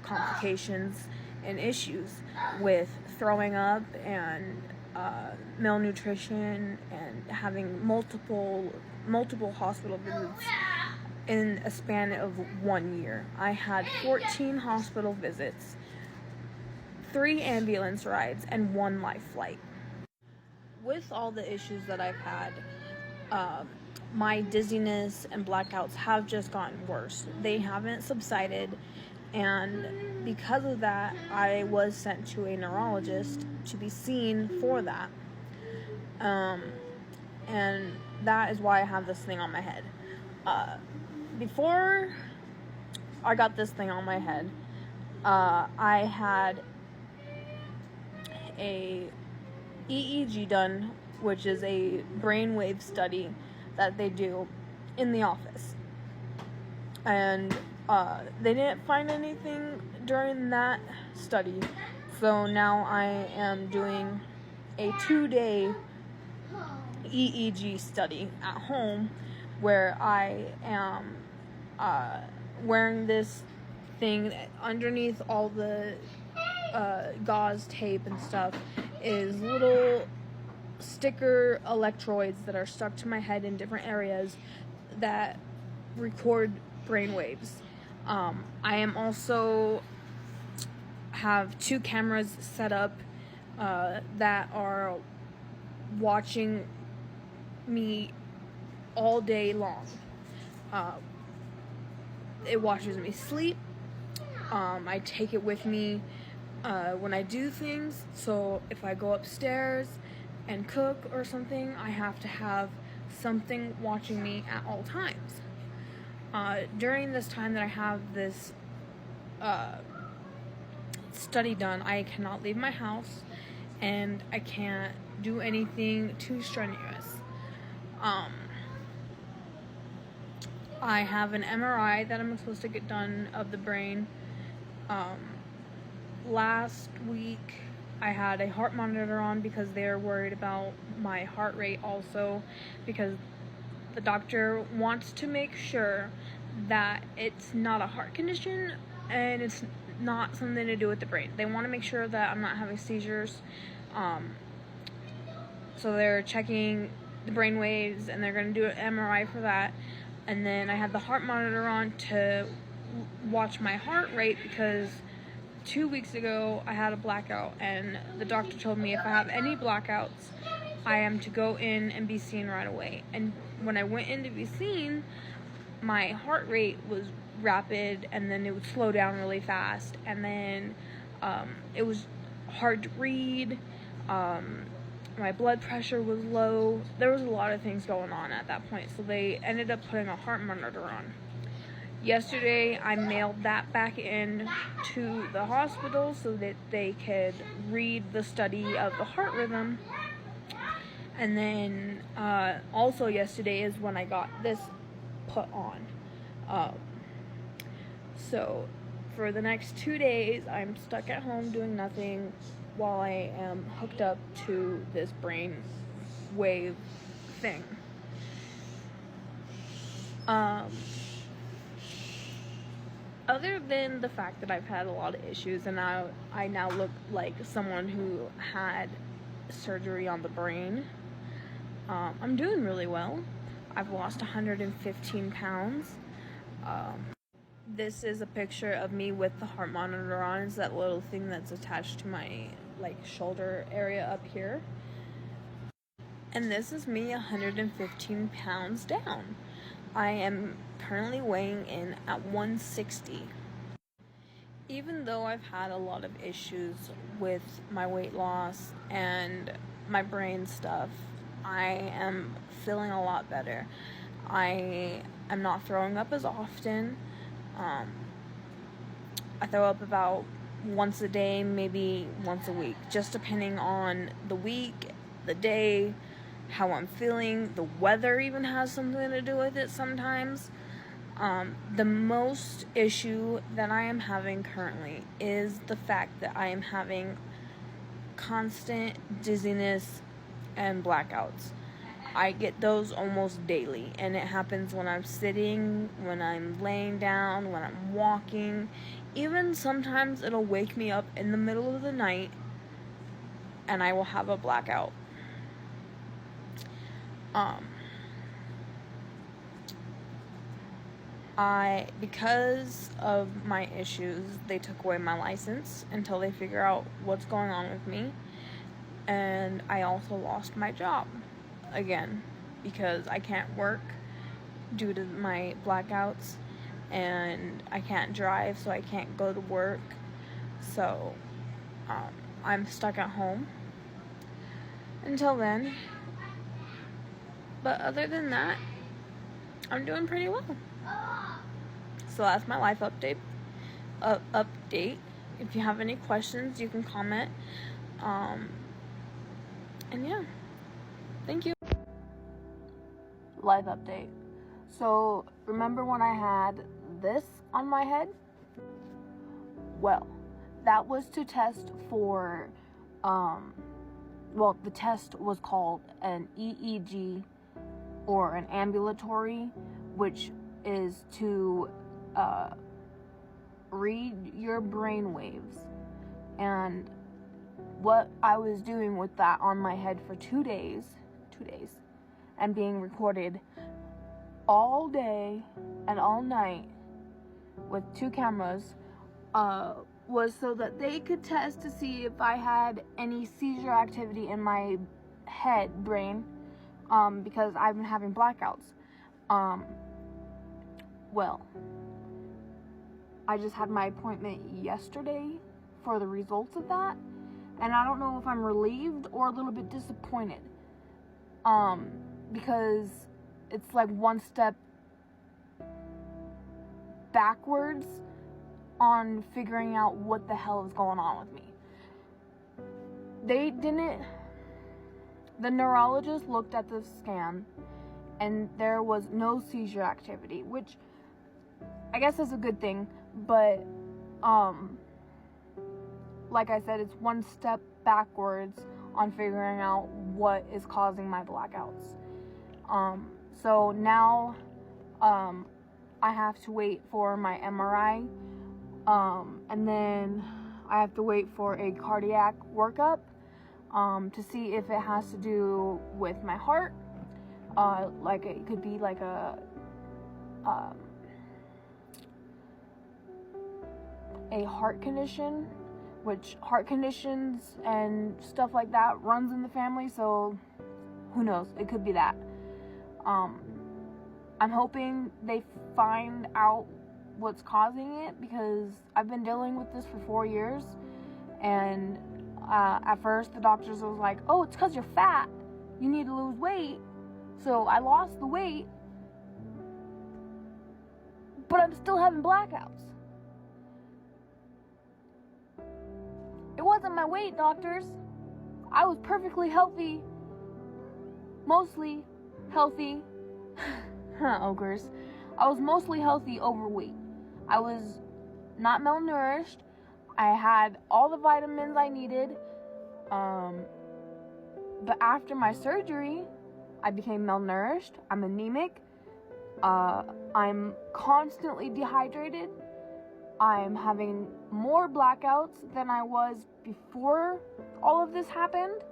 complications and issues with throwing up and malnutrition and having multiple hospital visits in a span of 1 year. I had 14 hospital visits, 3 ambulance rides, and 1 life flight. With all the issues that I've had, my dizziness and blackouts have just gotten worse. They haven't subsided, and because of that, I was sent to a neurologist to be seen for that. And that is why I have this thing on my head. Before I got this thing on my head, I had a EEG done, which is a brainwave study that they do in the office. And they didn't find anything during that study, so now I am doing a 2-day EEG study at home where I am wearing this thing underneath all the gauze tape and stuff is little sticker electrodes that are stuck to my head in different areas that record brainwaves. I am also have 2 cameras set up that are watching me all day long. It watches me sleep. I take it with me when I do things. So if I go upstairs and cook or something, I have to have something watching me at all times. During this time that I have this study done, I cannot leave my house, and I can't do anything too strenuous. I have an MRI that I'm supposed to get done of the brain. Last week I had a heart monitor on because they're worried about my heart rate also, because the doctor wants to make sure that it's not a heart condition and it's not something to do with the brain. They want to make sure that I'm not having seizures. So they're checking the brain waves and they're going to do an MRI for that. And then I had the heart monitor on to watch my heart rate because 2 weeks ago I had a blackout, and the doctor told me if I have any blackouts, I am to go in and be seen right away. And when I went in to be seen, my heart rate was rapid, and then it would slow down really fast, and then it was hard to read. My blood pressure was low. There was a lot of things going on at that point, so they ended up putting a heart monitor on. Yesterday, I mailed that back in to the hospital so that they could read the study of the heart rhythm. And then also yesterday is when I got this put on. So for the next 2 days, I'm stuck at home doing nothing while I am hooked up to this brain wave thing. Other than the fact that I've had a lot of issues and I now look like someone who had surgery on the brain, I'm doing really well. I've lost 115 pounds. This is a picture of me with the heart monitor on. It's that little thing that's attached to my shoulder area up here. And this is me 115 pounds down. I am currently weighing in at 160. Even though I've had a lot of issues with my weight loss and my brain stuff, I am feeling a lot better. I am not throwing up as often. I throw up about once a day, maybe once a week, just depending on the week, the day, how I'm feeling. The weather even has something to do with it sometimes. The most issue that I am having currently is the fact that I am having constant dizziness and blackouts. I get those almost daily, and it happens when I'm sitting, when I'm laying down, when I'm walking. Even sometimes it'll wake me up in the middle of the night and I will have a blackout. Because of my issues, they took away my license until they figure out what's going on with me. And I also lost my job again because I can't work due to my blackouts, and I can't drive, so I can't go to work. So I'm stuck at home until then. But other than that, I'm doing pretty well. So that's my life update. If you have any questions, you can comment. And yeah, thank you. Life update. So remember when I had this on my head? Well, that was to test for, the test was called an EEG, or an ambulatory, which is to read your brain waves. And what I was doing with that on my head for 2 days, and being recorded all day and all night with 2 cameras, was so that they could test to see if I had any seizure activity in my brain, because I've been having blackouts. I just had my appointment yesterday for the results of that, and I don't know if I'm relieved or a little bit disappointed, because it's like one step backwards on figuring out what the hell is going on with me. The neurologist looked at the scan and there was no seizure activity, which I guess is a good thing, but like I said, it's one step backwards on figuring out what is causing my blackouts. So now I have to wait for my MRI, and then I have to wait for a cardiac workup to see if it has to do with my heart. Like it could be like a heart condition, which heart conditions and stuff like that runs in the family, so who knows, it could be that. I'm hoping they find out what's causing it, because I've been dealing with this for 4 years, and at first the doctors was like, oh, it's because you're fat, you need to lose weight. So I lost the weight, but I'm still having blackouts. It wasn't my weight, doctors. I was perfectly healthy, mostly healthy. Ogres. I was mostly healthy, overweight. I was not malnourished. I had all the vitamins I needed. But after my surgery, I became malnourished. I'm anemic. I'm constantly dehydrated. I'm having more blackouts than I was before all of this happened.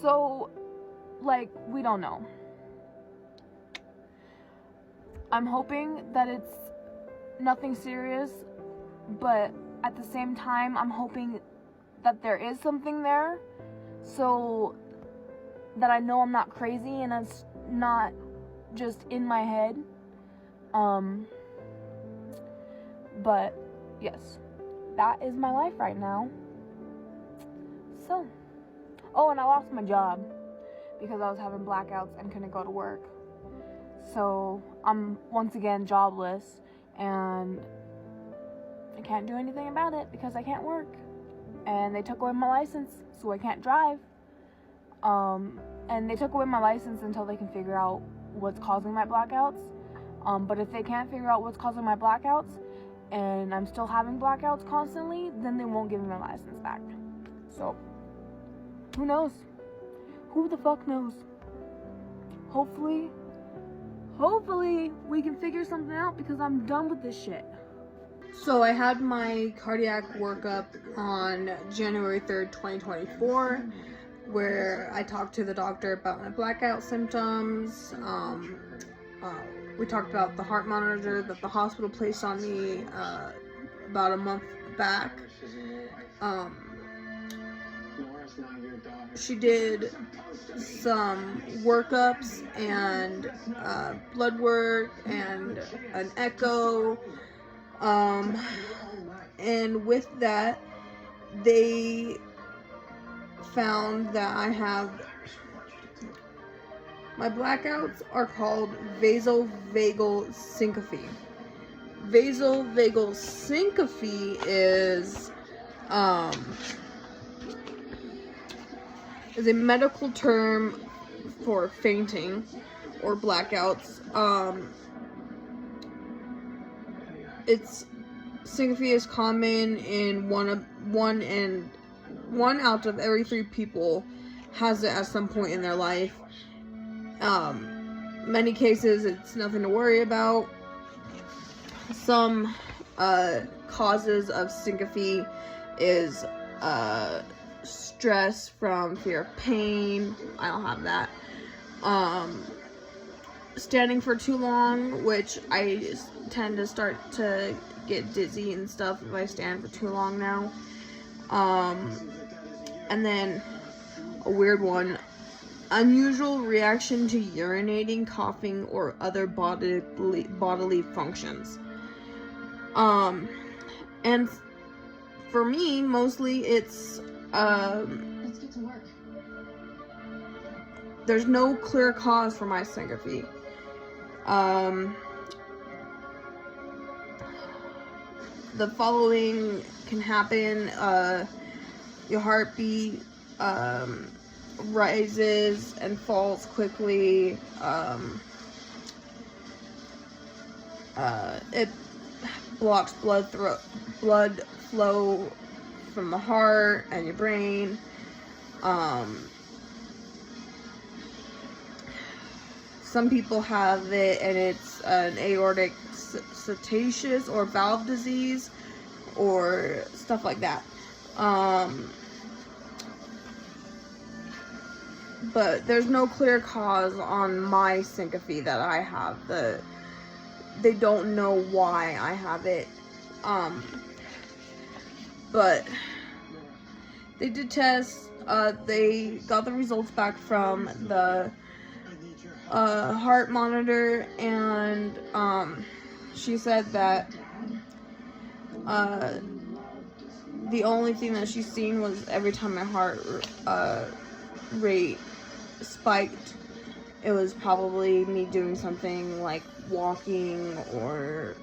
So, like, we don't know. I'm hoping that it's nothing serious, but at the same time, I'm hoping that there is something there, so that I know I'm not crazy and it's not just in my head. But yes, that is my life right now. So, oh, and I lost my job because I was having blackouts and couldn't go to work. So I'm once again jobless, and I can't do anything about it because I can't work, and they took away my license, so I can't drive. And they took away my license until they can figure out what's causing my blackouts. But if they can't figure out what's causing my blackouts, and I'm still having blackouts constantly, then they won't give me my license back. So, who knows? Who the fuck knows? Hopefully we can figure something out, because I'm done with this shit. So I had my cardiac workup on January 3rd, 2024, where I talked to the doctor about my blackout symptoms. We talked about the heart monitor that the hospital placed on me about a month back. She did some workups and blood work and an echo. And with that, they found that I have, my blackouts are called vasovagal syncope. Vasovagal syncope is a medical term for fainting or blackouts. It's syncope is common in one out of every 3 people has it at some point in their life. Many cases it's nothing to worry about. Some causes of syncope is stress from fear of pain. I don't have that. Standing for too long, which I tend to start to get dizzy and stuff if I stand for too long now. And then a weird one, unusual reaction to urinating, coughing, or other bodily functions. And for me, mostly it's let's get to work. There's no clear cause for my syncope. The following can happen: your heartbeat rises and falls quickly. It blocks blood flow from the heart and your brain. Some people have it, and it's an aortic stenosis or valve disease or stuff like that. But there's no clear cause on my syncope that I have. They don't know why I have it. But they did tests. They got the results back from the heart monitor, and she said that the only thing that she's seen was every time my heart rate spiked, it was probably me doing something like walking or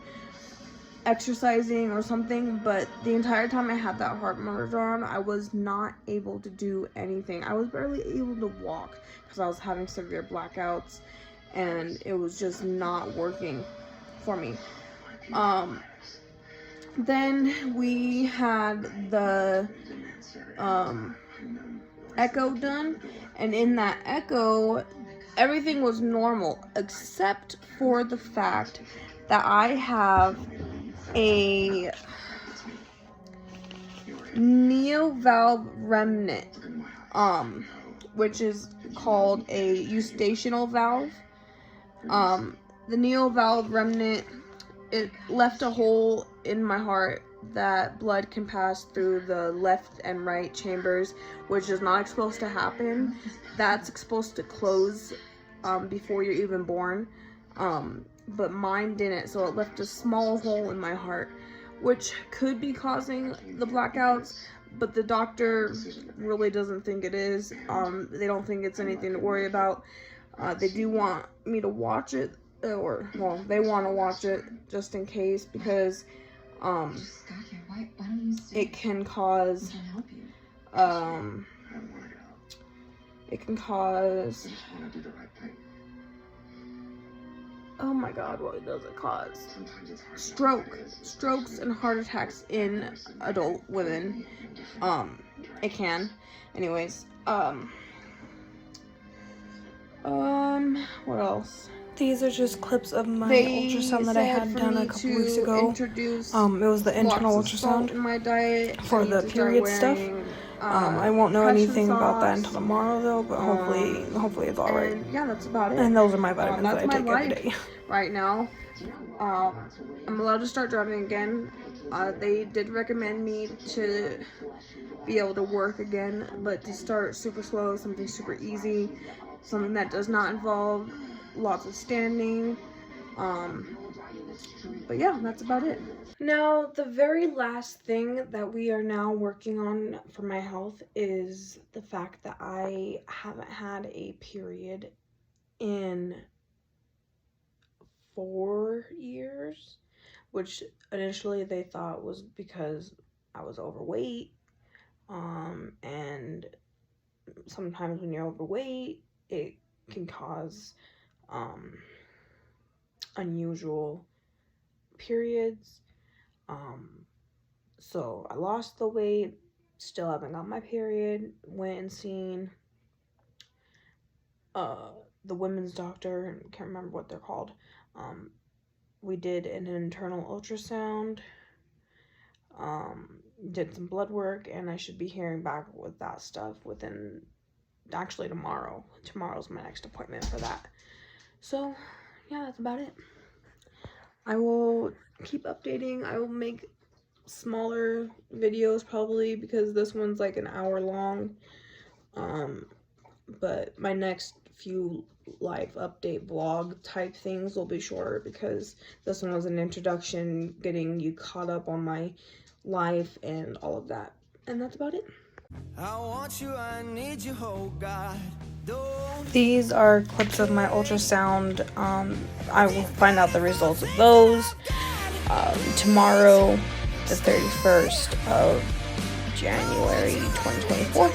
exercising or something. But the entire time I had that heart monitor on, I was not able to do anything. I was barely able to walk because I was having severe blackouts, and it was just not working for me. Then we had the echo done, and in that echo, everything was normal except for the fact that I have a neovalve remnant, which is called a eustachian valve. The neovalve remnant, it left a hole in my heart that blood can pass through the left and right chambers, which is not supposed to happen. That's supposed to close before you're even born, but mine didn't, so it left a small hole in my heart, which could be causing the blackouts, but the doctor really doesn't think it is. They don't think it's anything to worry about. They do want me to watch it, or, well, they want to watch it just in case, because it can cause, oh my god, what does it cause? Strokes and heart attacks in adult women. It can. Anyways, what else? These are just clips of my ultrasound that I had done a couple weeks ago. It was the internal ultrasound in my diet for the period stuff. I won't know anything about that until tomorrow though, but hopefully it's alright. Yeah, that's about it. And those are my vitamins that I take every day. Right now, I'm allowed to start driving again. They did recommend me to be able to work again, but to start super slow, something super easy, something that does not involve lots of standing. But yeah, that's about it. Now, the very last thing that we are now working on for my health is the fact that I haven't had a period in 4 years, which initially they thought was because I was overweight, and sometimes when you're overweight, it can cause unusual periods. So I lost the weight, still haven't got my period, went and seen the women's doctor, can't remember what they're called. We did an internal ultrasound, did some blood work, and I should be hearing back with that stuff within, actually tomorrow. Tomorrow's my next appointment for that. So yeah, that's about it. I will keep updating. I will make smaller videos probably, because this one's like an hour long. But my next few life update vlog type things will be shorter, because this one was an introduction, getting you caught up on my life and all of that. And that's about it. I want you, I need you, oh God. These are clips of my ultrasound. I will find out the results of those tomorrow, the 31st of January 2024.